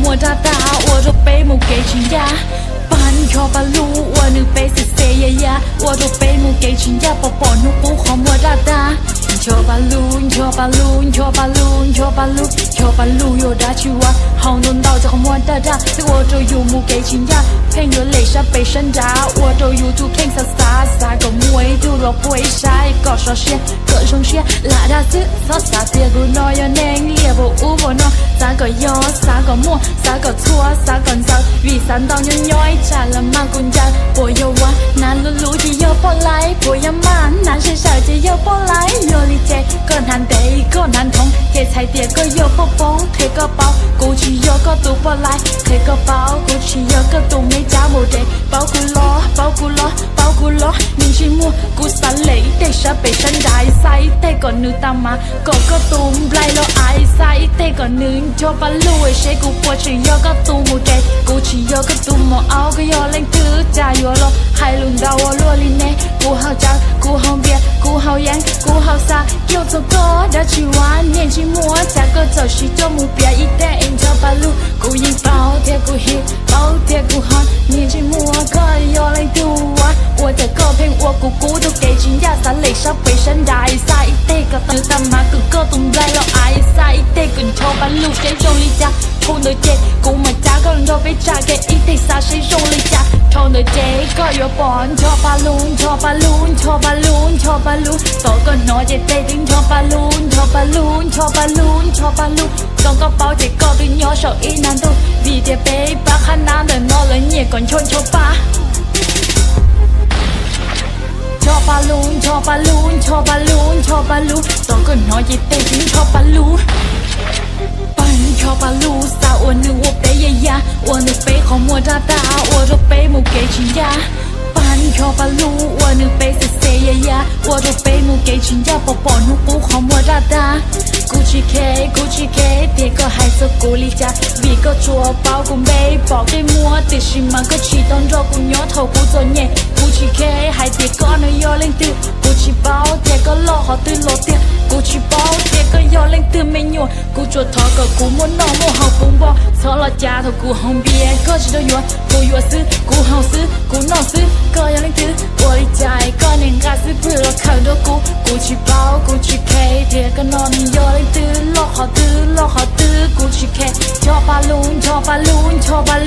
莫扎达，我都被母给倾压。班乔巴路，我能被谁谁呀呀？我都被母给倾压，宝宝努不好莫扎达。乔巴路，乔巴路，乔巴路，乔巴路，乔巴路有大去玩，好弄到这个莫扎达，我都有母给倾压。朋友累下被山楂，我都有图看啥啥啥个妹都落不会啥一个少些，各种些拉他死，啥啥别个那样能列不无不孬，啥个有啥个木，啥个错，啥个糟，vì山当nhỏ nhỏ trả là mà cũng chả bồi yêu quá, nàng lú lú chỉ yêu bỏ lại, bồi yêu mà nàng sẽ sợ chỉ yêu bỏ lại, yêu li chạy, còn hắn đấy còn hắn thông, kể thay tiền có yêu bỏ bóng, thế có bao, cô chỉ yêu có tụ bỏ lại, thế có bao, cô chỉ yêu có tụ mấy giá một day, bao cô lo, bao cô lo, bao cô lo, nhưng chỉ mua, cô sẵn lấy, để sợ bị sân đại sai, thế còn nữ ta mà, có tụ lại lo ai sai, thế còn nữ cho bà lùi, sẽ cô bỏ chỉ yêu có tụ một day, cô chỉ yêu có tụ một áo cái yêu lên thứ cha yêu lo, hai lần đầu lo li nè, cô hao trang, cô hao bia, cô hao yang, cô hao xa, yêu cho có đã chỉ hoàn, nên chỉ mua, cha có cho chỉ cho một bia ít để em cho bà lùi, cô yên bao thế cô hit, bao thế cô hot, nên chỉ mua có yêu lên thứ quá, 我的歌片我姑姑都给钱呀，啥类啥被山大晒，这个当他妈个个都来了爱晒，这个超把路谁手里家，冲的这姑妈家个人都被炸给一对啥谁手里家，冲的这个有本超把路，超把路，超把路，超把路，多个脑袋在顶超把路，超把路，超把路，超把路，刚刚包这个对鸟手一难度，vì thế bé bác khả năng để nó lấy nhẹ còn chôn cho ba. Cho ba luôn, cho ba luôn, cho ba luôn, cho ba luôn, tôi cứ nói gì tên chính cho ba luôn. Bắn cho ba luôn, sao tôi nữ tôi bé ya ya, tôi nữ bé không mua ra ta, tôi rất bé một cái chuyện ya. Bắn cho ba luôn, tôi nữ bé sẽ say ya ya, tôi rất bé một cái chuyện ya, bỏ bỏ nữ cũng không mua ra ta. Gucci K, tiếc có hai số cô li cha, vì có chùa bao cùng bé bỏ cái mua, tiếc chỉ mà có chỉ đón rồi cũng nhớ thầu cũng rồi nhẹ. Gucci K, hai tiếc có nơi yêu lên từ, Gucci bao tiếc có lo họ từ lo tiếc, Gucci bao tiếc có yêu lên từ mình nhua, cô chùa thọ có cô muốn nó mua học bông bò, sau là cha thầu cô không biết có chỉ đâu yêu, cô yêu sư, cô hậu sư, cô nọ sư, có yêu lên từ, cô li cha có nên gà sư bự là khởi đó cô, Gucci bao Gucci K tiếc có non yêu lên từ lo họ từ Gucci K cho ba luôn cho ba luôn cho ba